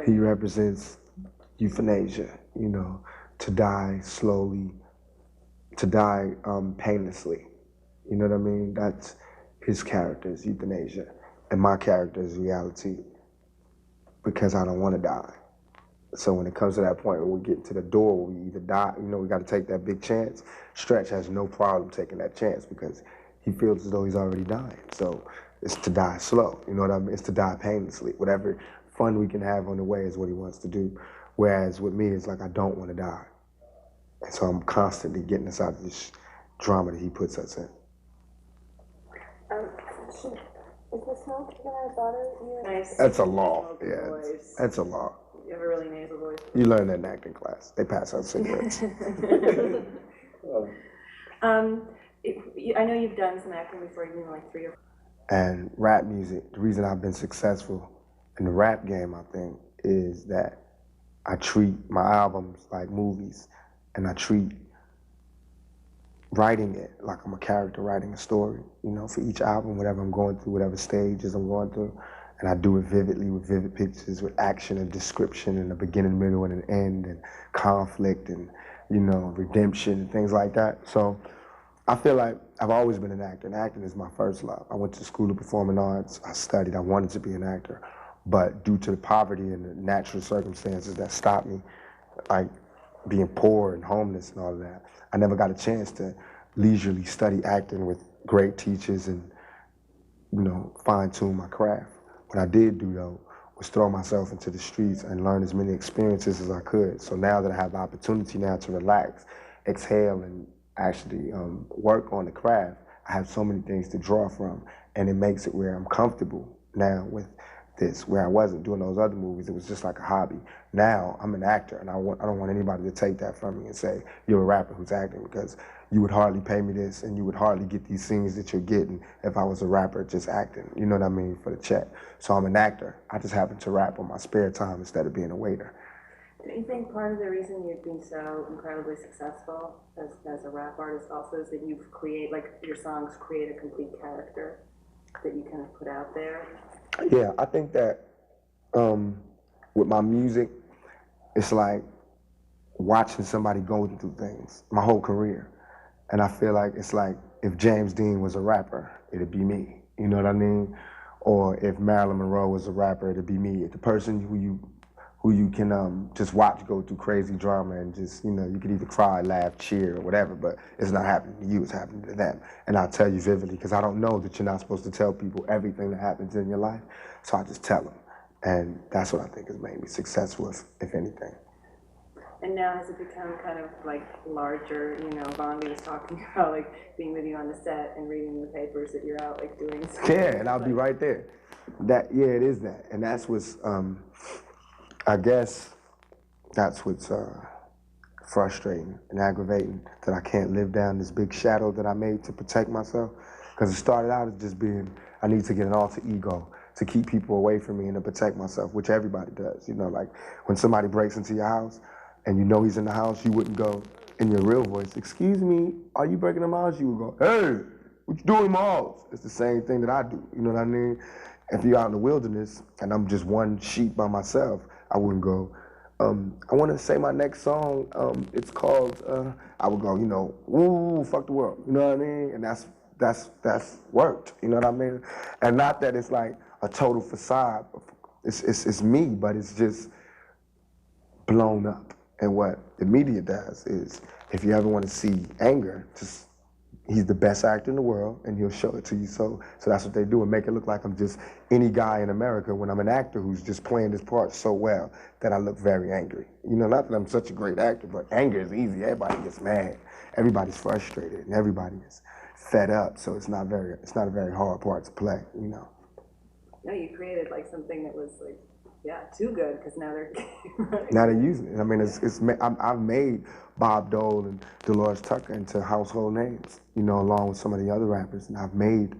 He represents euthanasia, you know, to die slowly, to die painlessly. You know what I mean? That's his character is euthanasia, and my character is reality because I don't want to die. So when it comes to that point where we get to the door where we either die, you know, we got to take that big chance. Stretch has no problem taking that chance because he feels as though he's already dying. So it's to die slow, you know what I mean? It's to die painlessly. Whatever fun we can have on the way is what he wants to do. Whereas with me, it's like I don't want to die. And so I'm constantly getting us out of this drama that he puts us in. Is this how I bought it? Nice. That's a law. Yeah, Voice. that's a law. You have a really nasal voice. You learn that in acting class. They pass out cigarettes. I know you've done some acting before, you know, like 3 or 4. And rap music, the reason I've been successful in the rap game, I think, is that I treat my albums like movies, and I treat writing it like I'm a character writing a story, you know, for each album, whatever I'm going through, whatever stages I'm going through. And I do it vividly with vivid pictures, with action and description and a beginning, middle, and an end, and conflict and, you know, redemption and things like that. So I feel like I've always been an actor, and acting is my first love. I went to school of performing arts. I studied. I wanted to be an actor. But due to the poverty and the natural circumstances that stopped me, like being poor and homeless and all of that, I never got a chance to leisurely study acting with great teachers and, you know, fine-tune my craft. What I did do, though, was throw myself into the streets and learn as many experiences as I could. So now that I have the opportunity now to relax, exhale, and actually work on the craft, I have so many things to draw from, and it makes it where I'm comfortable now with this, where I wasn't doing those other movies. It was just like a hobby. Now I'm an actor, and I don't want anybody to take that from me and say, you're a rapper who's acting, because you would hardly pay me this, and you would hardly get these scenes that you're getting if I was a rapper just acting, you know what I mean, for the check. So I'm an actor. I just happen to rap on my spare time instead of being a waiter. Do you think part of the reason you've been so incredibly successful as a rap artist also is that you've created, like, your songs create a complete character that you kind of put out there? Yeah, I think that with my music, it's like watching somebody go through things my whole career. And I feel like it's like if James Dean was a rapper, it'd be me. You know what I mean? Or if Marilyn Monroe was a rapper, it'd be me. The person who you can just watch go through crazy drama and just, you know, you could either cry, laugh, cheer, or whatever, but it's not happening to you, it's happening to them. And I'll tell you vividly, because I don't know that you're not supposed to tell people everything that happens in your life, so I just tell them. And that's what I think has made me successful, if anything. And now has it become kind of like larger, you know, Bondi was talking about like being with you on the set and reading the papers that you're out like doing something. Yeah, and I'll be right there. Yeah, it is that. And that's what's, I guess, that's what's frustrating and aggravating, that I can't live down this big shadow that I made to protect myself. Because it started out as just being, I need to get an alter ego to keep people away from me and to protect myself, which everybody does. You know, like when somebody breaks into your house and you know he's in the house, you wouldn't go in your real voice, excuse me, are you breaking in my house? You would go, hey, what you doing in my house? It's the same thing that I do, you know what I mean? If you're out in the wilderness and I'm just one sheep by myself, I wouldn't go, I want to say my next song, it's called, I would go, you know, woo, fuck the world, you know what I mean? And that's worked, you know what I mean? And not that it's like a total facade, it's me, but it's just blown up. And what the media does is, if you ever want to see anger, just, he's the best actor in the world, and he'll show it to you. So that's what they do, and make it look like I'm just any guy in America when I'm an actor who's just playing this part so well that I look very angry. You know, not that I'm such a great actor, but anger is easy. Everybody gets mad. Everybody's frustrated, and everybody is fed up. So it's not a very hard part to play. You know. No, you created like something that was like, yeah, too good, because now they're now they're using it. I mean, I've made Bob Dole and Dolores Tucker into household names, you know, along with some of the other rappers. And I've made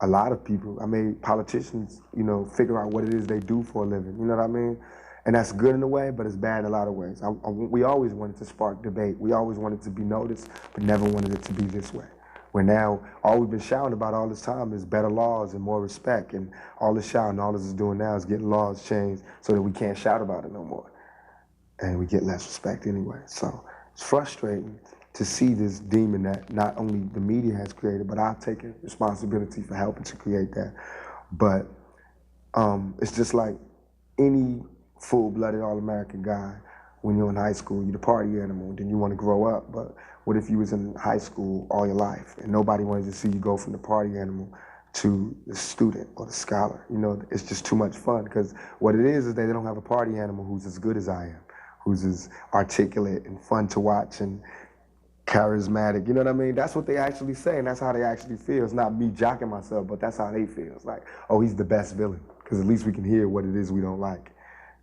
a lot of people, I made politicians, you know, figure out what it is they do for a living, you know what I mean? And that's good in a way, but it's bad in a lot of ways. We always wanted to spark debate. We always wanted to be noticed, but never wanted it to be this way. Where now, all we've been shouting about all this time is better laws and more respect, and all this shouting, all this is doing now is getting laws changed so that we can't shout about it no more. And we get less respect anyway. So it's frustrating to see this demon that not only the media has created, but I've taken responsibility for helping to create that. But it's just like any full-blooded all-American guy. When you're in high school, you're the party animal, then you want to grow up. But what if you was in high school all your life and nobody wanted to see you go from the party animal to the student or the scholar? You know, it's just too much fun, because what it is they don't have a party animal who's as good as I am, who's as articulate and fun to watch and charismatic. You know what I mean? That's what they actually say, and that's how they actually feel. It's not me jocking myself, but that's how they feel. It's like, oh, he's the best villain, because at least we can hear what it is we don't like.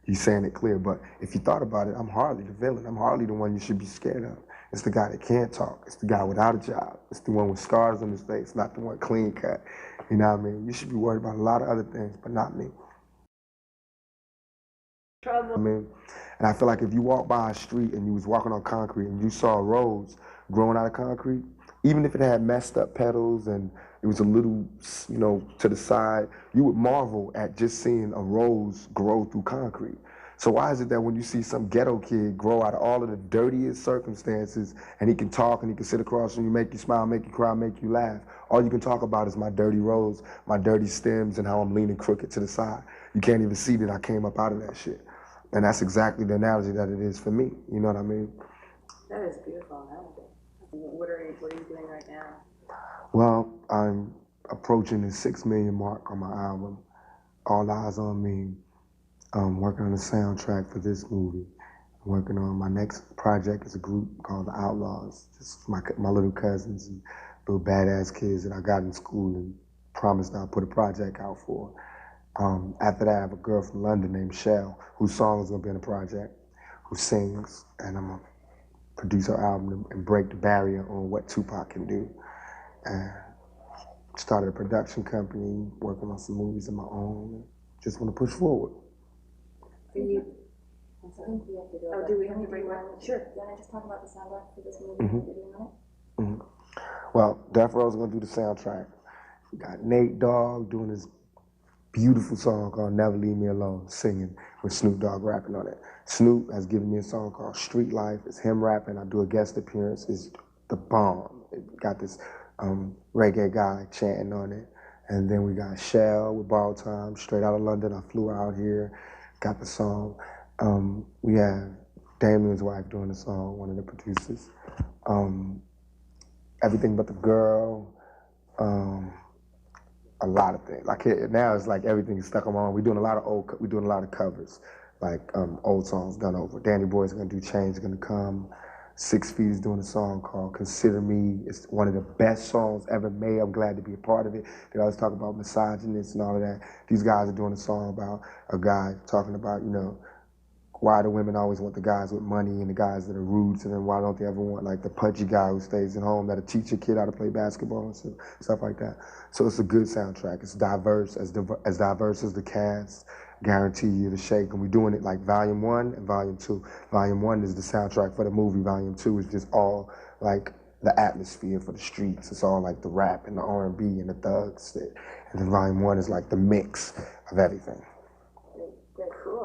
He's saying it clear. But if you thought about it, I'm hardly the villain. I'm hardly the one you should be scared of. It's the guy that can't talk. It's the guy without a job. It's the one with scars on his face, not the one clean cut. You know what I mean? You should be worried about a lot of other things, but not me. Trouble. I mean, and I feel like if you walk by a street and you was walking on concrete and you saw a rose growing out of concrete, even if it had messed up petals and it was a little, you know, to the side, you would marvel at just seeing a rose grow through concrete. So why is it that when you see some ghetto kid grow out of all of the dirtiest circumstances, and he can talk and he can sit across from you, make you smile, make you cry, make you laugh, all you can talk about is my dirty rose, my dirty stems, and how I'm leaning crooked to the side. You can't even see that I came up out of that shit. And that's exactly the analogy that it is for me. You know what I mean? That is beautiful analogy. What are you doing right now? Well, I'm approaching the 6 million mark on my album. All Eyes on Me. I'm working on the soundtrack for this movie. I'm working on my next project. Is a group called The Outlaws. Just my little cousins and little badass kids that I got in school and promised I'll put a project out for. After that, I have a girl from London named Shell, whose song is gonna be in the project, who sings, and I'm gonna produce her album and break the barrier on what Tupac can do. And started a production company, working on some movies of my own, and just want to push forward. Do you? I think we have to go. Oh, do we have to break one? Sure. Do you want to just talk about the soundtrack for this movie and what you're doing on it? Well, Death Row's gonna do the soundtrack. We got Nate Dogg doing his beautiful song called Never Leave Me Alone, singing with Snoop Dogg rapping on it. Snoop has given me a song called Street Life. It's him rapping. I do a guest appearance. It's the bomb. It got this reggae guy chanting on it. And then we got Shell with Borrowed Time, straight out of London. I flew out here, got the song. We have Damien's wife doing the song, one of the producers. Everything But the Girl. A lot of things. Like now, it's like everything's stuck on. We're doing a lot of covers, like old songs done over. Danny Boy's gonna do Change Gonna Come. 6 Feet is doing a song called Consider Me. It's one of the best songs ever made. I'm glad to be a part of it. They always talk about misogynists and all of that. These guys are doing a song about a guy talking about, you know, why do women always want the guys with money and the guys that are rude to them? Why don't they ever want like the pudgy guy who stays at home that'll teach a kid how to play basketball and stuff like that? So it's a good soundtrack. It's diverse, as diverse as the cast. Guarantee you to shake. And we're doing it like Volume 1 and Volume 2. Volume 1 is the soundtrack for the movie. Volume 2 is just all like the atmosphere for the streets. It's all like the rap and the R&B and the thugs. And then Volume 1 is like the mix of everything. Great, cool.